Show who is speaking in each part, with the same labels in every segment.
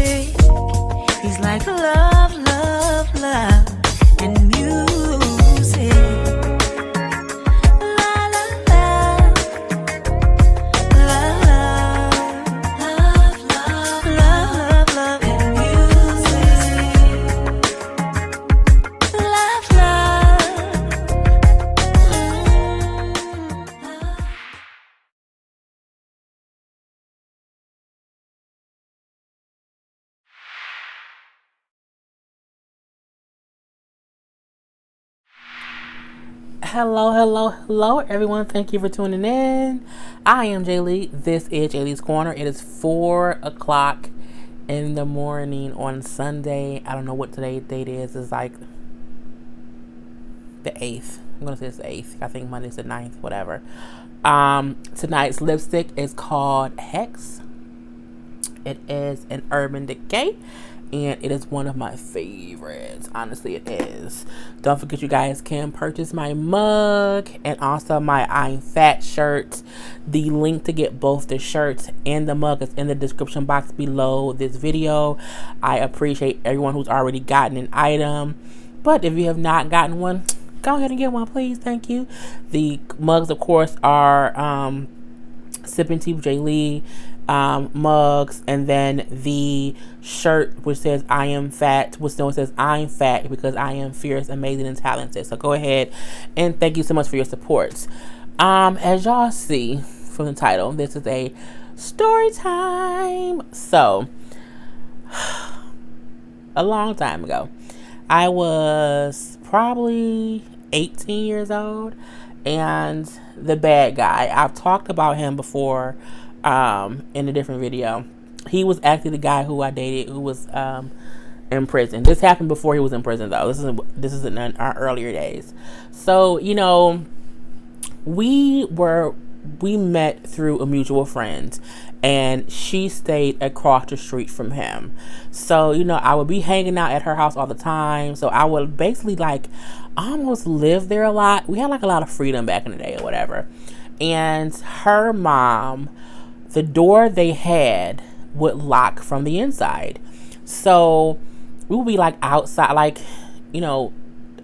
Speaker 1: music. He's like love, love, love, and music. La la la, love, love, love, love, love, love, and music. Love, love.
Speaker 2: Hello, everyone. Thank you for tuning in. I am Jay Lee. This is Jay Lee's Corner. It is 4 o'clock in the morning on Sunday. I don't know what today's date is. It's like the 8th. I'm going to say it's the 8th. I think Monday's the 9th, whatever. Tonight's lipstick is called Hex. It is an Urban Decay, and it is one of my favorites. Honestly, it is. Don't forget, you guys can purchase my mug and also my I'm Fat shirt. The link to get both the shirts and the mug is in the description box below this video. I appreciate everyone who's already gotten an item, but if you have not gotten one, go ahead and get one, please. Thank you. The mugs, of course, are Sipping Tea with Jay Lee mugs, and then the shirt which says I am fat, which still says I'm fat because I am fierce, amazing, and talented. So go ahead and thank you so much for your support. As y'all see from the title, this is a story time. So a long time ago, I was probably 18 years old, and the bad guy, I've talked about him before in a different video. He was actually the guy who I dated who was in prison. This happened before he was in prison, though. This is in our earlier days. So, you know, we met through a mutual friend, and she stayed across the street from him. So, you know, I would be hanging out at her house all the time. So I would basically like almost live there a lot. We had like a lot of freedom back in the day or whatever. And her mom, the door they had would lock from the inside. So we would be like outside, like, you know,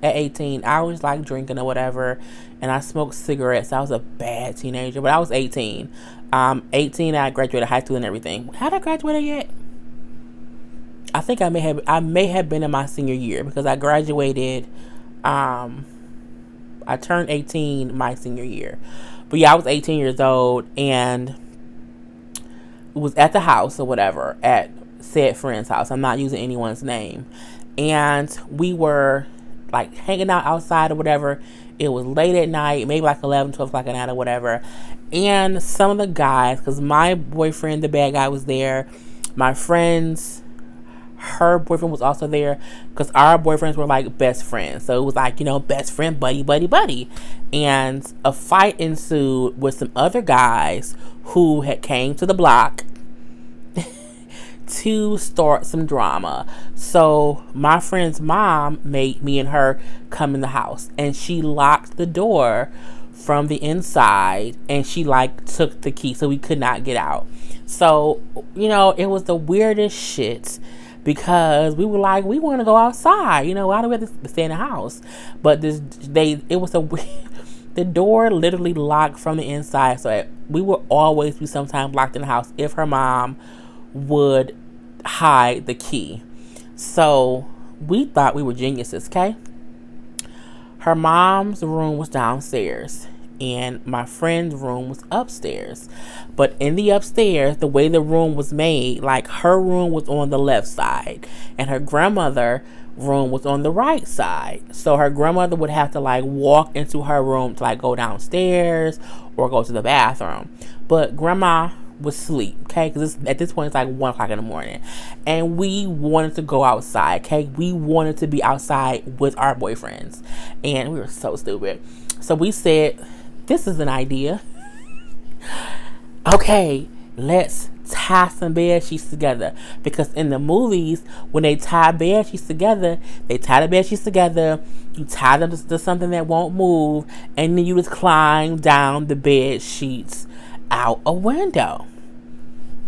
Speaker 2: at 18, I was like drinking or whatever, and I smoked cigarettes. I was a bad teenager, but I was 18. 18, I graduated high school and everything. Had I graduated yet? I think I may have been in my senior year, because I graduated, I turned 18 my senior year. But yeah, I was 18 years old, and was at the house or whatever, at said friend's house. I'm not using anyone's name. And we were like hanging out outside or whatever. It was late at night, maybe like 11, 12 o'clock at night or whatever. And some of the guys, because my boyfriend, the bad guy, was there. My friends, her boyfriend was also there, because our boyfriends were like best friends. So it was like, you know, best friend, buddy, buddy, buddy. And a fight ensued with some other guys who had came to the block to start some drama. So my friend's mom made me and her come in the house, and she locked the door from the inside, and she like took the key so we could not get out. So, you know, it was the weirdest shit, because we were like, we want to go outside, you know, why do we have to stay in the house? But it was the door literally locked from the inside, so we would always be sometimes locked in the house if her mom would hide the key. So we thought we were geniuses, okay? Her mom's room was downstairs, and my friend's room was upstairs. But in the upstairs, the way the room was made, like her room was on the left side, and her grandmother room was on the right side. So her grandmother would have to like walk into her room to like go downstairs or go to the bathroom. But grandma was asleep, okay? Because at this point it's like 1 o'clock in the morning, and we wanted to go outside, okay? We wanted to be outside with our boyfriends, and we were so stupid. So we said, this is an idea. Okay, let's tie some bed sheets together, because in the movies, when they tie bed sheets together, you tie them to something that won't move, and then you just climb down the bed sheets out a window.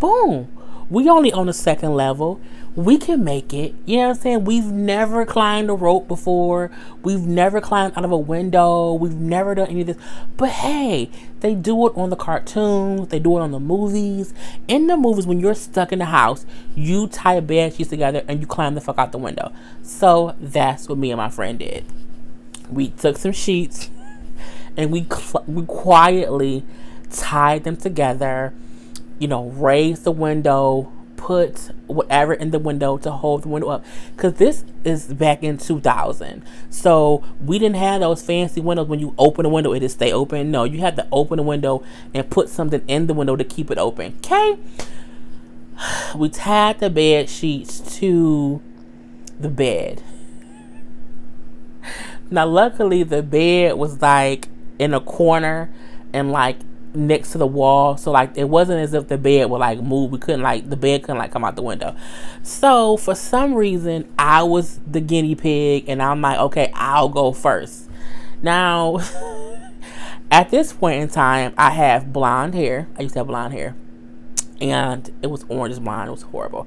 Speaker 2: Boom. We only on the second level. We can make it. You know what I'm saying? We've never climbed a rope before. We've never climbed out of a window. We've never done any of this. But hey, they do it on the cartoons. They do it on the movies. In the movies, when you're stuck in the house, you tie a bed sheets together and you climb the fuck out the window. So that's what me and my friend did. We took some sheets and we quietly tied them together, raised the window, put whatever in the window to hold the window up. Because this is back in 2000. So we didn't have those fancy windows when you open the window, it'll stay open. No, you had to open the window and put something in the window to keep it open. Okay? We tied the bed sheets to the bed. Now, luckily, the bed was like in a corner and like next to the wall, so like it wasn't as if the bed would like move. The bed couldn't like come out the window. So for some reason, I was the guinea pig, and I'm like, okay, I'll go first. Now, at this point in time, I have blonde hair. I used to have blonde hair, and it was orange as blonde. It was horrible.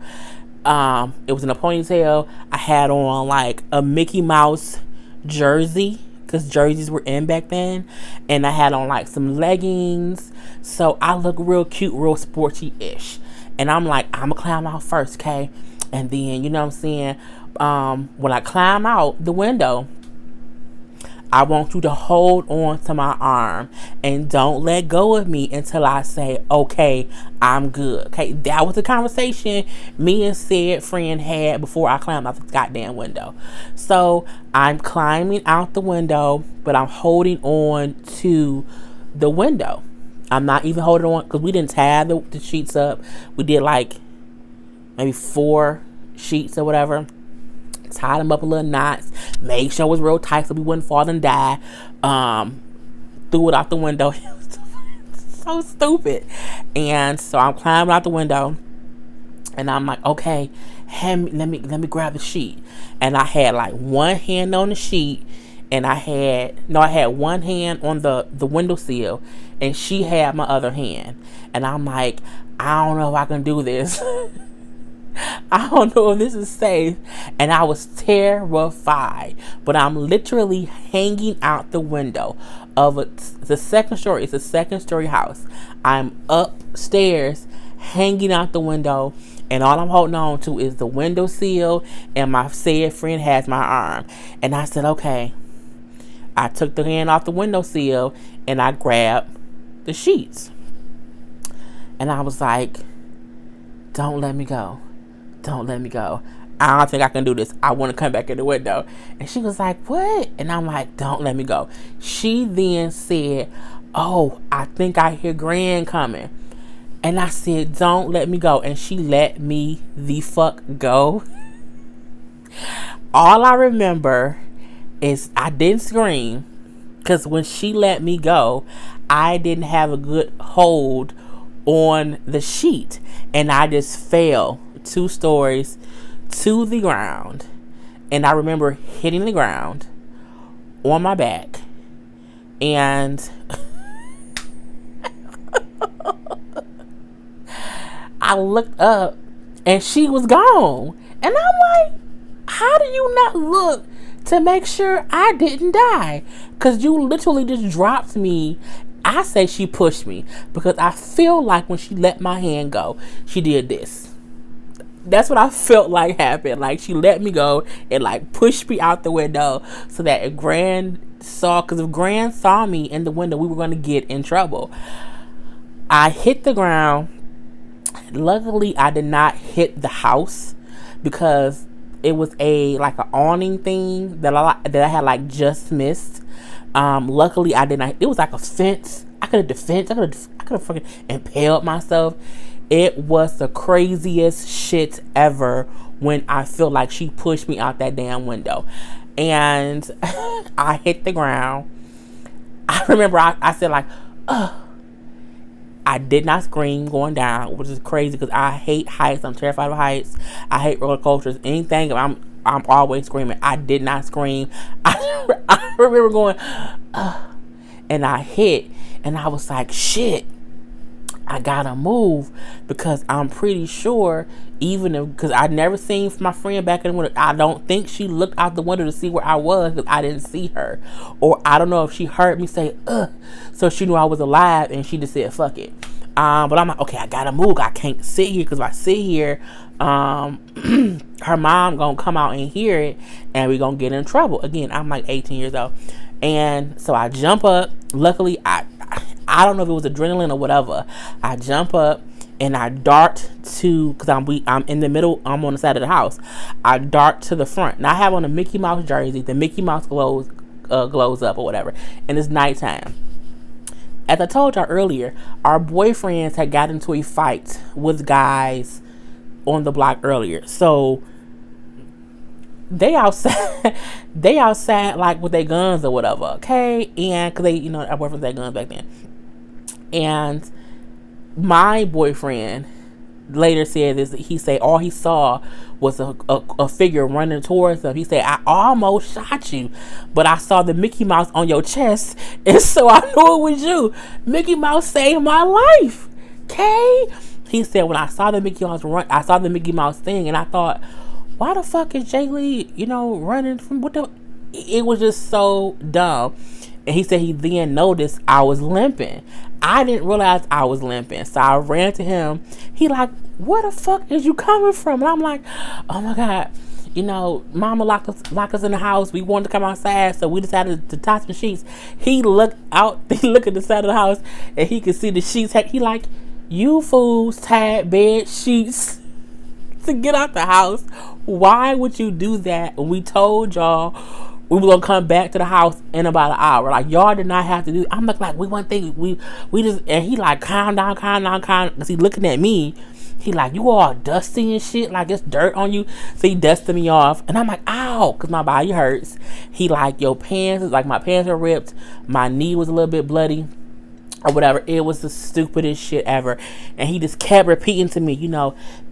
Speaker 2: It was in a ponytail. I had on like a Mickey Mouse jersey, because jerseys were in back then, and I had on like some leggings, so I look real cute, real sporty-ish. And I'm like, I'm gonna climb out first, okay? And then, you know what I'm saying, when I climb out the window, I want you to hold on to my arm and don't let go of me until I say, okay, I'm good. Okay, that was the conversation me and said friend had before I climbed out the goddamn window. So I'm climbing out the window, but I'm holding on to the window. I'm not even holding on, because we didn't tie the sheets up. We did like maybe 4 sheets or whatever. Tied them up in little knots, made sure it was real tight so we wouldn't fall and die. Threw it out the window. It was so stupid. And so I'm climbing out the window, and I'm like, okay, let me grab the sheet. And I had like one hand on the sheet, and I had one hand on the windowsill, and she had my other hand. And I'm like, I don't know if I can do this. I don't know if this is safe. And I was terrified. But I'm literally hanging out the window of the second story. It's a second story house. I'm upstairs hanging out the window, and all I'm holding on to is the windowsill, and my said friend has my arm. And I said, okay. I took the hand off the windowsill and I grabbed the sheets. And I was like, don't let me go. Don't let me go. I don't think I can do this. I want to come back in the window. And she was like, what? And I'm like, don't let me go. She then said, oh, I think I hear Gran coming. And I said, don't let me go. And she let me the fuck go. All I remember is I didn't scream, because when she let me go, I didn't have a good hold on the sheet, and I just fell 2 stories to the ground. And I remember hitting the ground on my back, and I looked up and she was gone. And I'm like, how do you not look to make sure I didn't die? Because you literally just dropped me. I say she pushed me, because I feel like when she let my hand go, she did this. That's what I felt like happened. Like, she let me go and like pushed me out the window, so that if Gran saw me in the window, we were going to get in trouble. I hit the ground. Luckily, I did not hit the house, because it was an awning thing that I had like just missed. Luckily, I did not. It was like a fence. I could have fucking impaled myself. It was the craziest shit ever when I feel like she pushed me out that damn window. And I hit the ground. I remember I said like, ugh. I did not scream going down, which is crazy, because I hate heights. I'm terrified of heights. I hate roller coasters. Anything, I'm always screaming. I did not scream. I remember going, ugh. And I hit, and I was like, shit. I gotta move because I'm pretty sure, even if, because I never seen my friend back in the window, I don't think she looked out the window to see where I was because I didn't see her. Or I don't know if she heard me say, ugh, so she knew I was alive and she just said, fuck it. But I'm like, okay, I gotta move. I can't sit here because if I sit here, her mom gonna come out and hear it and we gonna get in trouble. Again, I'm like 18 years old. And so I jump up. Luckily, I don't know if it was adrenaline or whatever. I jump up and I dart to, because I'm in the middle, I'm on the side of the house. I dart to the front. Now I have on a Mickey Mouse jersey. The Mickey Mouse glows up or whatever. And it's nighttime. As I told y'all earlier, our boyfriends had got into a fight with guys on the block earlier. So they outside they outside like with their guns or whatever, okay? And because they, our boyfriends had guns back then. And my boyfriend later said this. He said all he saw was a figure running towards him. He said, I almost shot you, but I saw the Mickey Mouse on your chest, and so I knew it was you. Mickey Mouse saved my life, okay? He said when I saw the Mickey Mouse run, I saw the Mickey Mouse thing, and I thought, why the fuck is Jay Lee, running from what the? It was just so dumb. And he said he then noticed I was limping. I didn't realize I was limping. So I ran to him. He like, where the fuck is you coming from? And I'm like, oh my God. Mama locked us in the house. We wanted to come outside, so we decided to tie some sheets. He looked out, he looked at the side of the house, and he could see the sheets. He like, you fools tied bed sheets to get out the house. Why would you do that? We told y'all we were gonna come back to the house in about an hour. Like, y'all did not have to do. I'm like we one thing we just, and he like calm down, because he looking at me. He like, you all dusty and shit, like it's dirt on you. So he dusted me off, and I'm like, ow, because my body hurts. He like, your pants, like my pants are ripped, my knee was a little bit bloody or whatever. It was the stupidest shit ever. And he just kept repeating to me,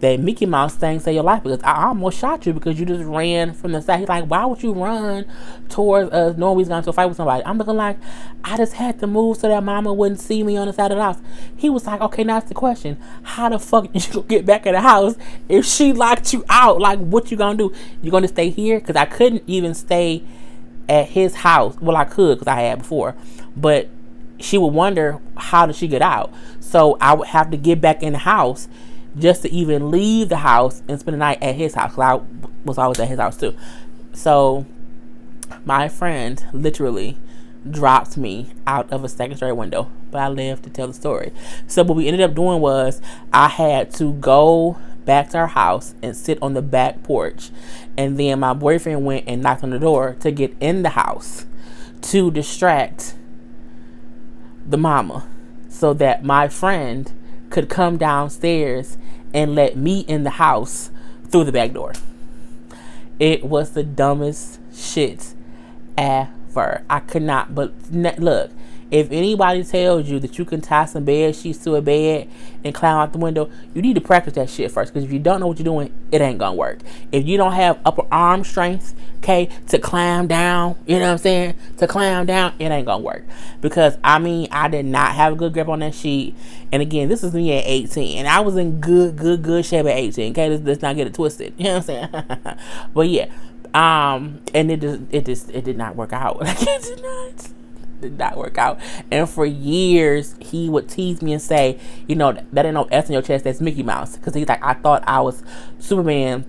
Speaker 2: that Mickey Mouse thing saved your life, because I almost shot you because you just ran from the side. He's like, why would you run towards us knowing we was going to fight with somebody? I'm looking like, I just had to move so that mama wouldn't see me on the side of the house. He was like, okay, now that's the question. How the fuck did you get back in the house if she locked you out? Like, what you gonna do? You gonna stay here? Because I couldn't even stay at his house. Well, I could because I had before. But she would wonder, how did she get out? So I would have to get back in the house just to even leave the house and spend the night at his house. I was always at his house too. So my friend literally dropped me out of a second-story window, but I lived to tell the story. So what we ended up doing was I had to go back to our house and sit on the back porch, and then my boyfriend went and knocked on the door to get in the house to distract the mama so that my friend could come downstairs and let me in the house through the back door. It was the dumbest shit ever. I could not, but look, if anybody tells you that you can tie some bed sheets to a bed and climb out the window, you need to practice that shit first, because if you don't know what you're doing, it ain't gonna work. If you don't have upper arm strength, okay, to climb down, you know what I'm saying, to climb down, it ain't gonna work. Because I did not have a good grip on that sheet. And again, this is me at 18, and I was in good shape at 18, okay? Let's not get it twisted, you know what I'm saying? But yeah, and it did not work out. Like, it did not work out. And for years he would tease me and say, that ain't no S in your chest, that's Mickey Mouse. Because he's like, I thought I was Superman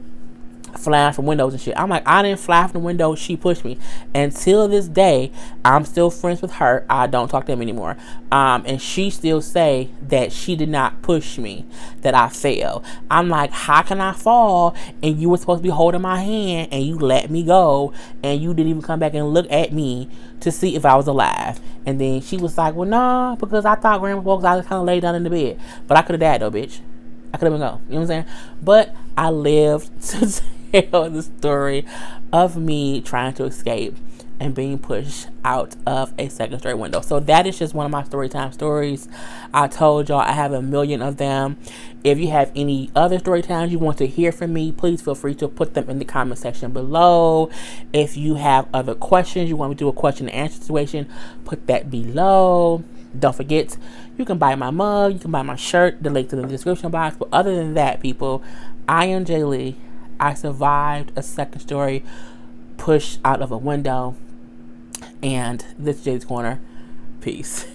Speaker 2: flying from windows and shit. I'm like, I didn't fly from the window, she pushed me. Until this day, I'm still friends with her. I don't talk to him anymore. And she still say that she did not push me, that I fell. I'm like, how can I fall and you were supposed to be holding my hand and you let me go and you didn't even come back and look at me to see if I was alive? And then she was like, well, nah, because I thought grandma woke, I was kind of laid down in the bed. But I could have died though, bitch. I could have been gone. You know what I'm saying? But I lived to tell the story of me trying to escape and being pushed out of a second-story window. So that is just one of my story time stories. I told y'all I have a million of them. If you have any other story times you want to hear from me, please feel free to put them in the comment section below. If you have other questions, you want me to do a question and answer situation, put that below. Don't forget, you can buy my mug, you can buy my shirt, the link's in the description box. But other than that, people, I am Jay Lee. I survived a second story push out of a window. And this is Jay's Corner. Peace.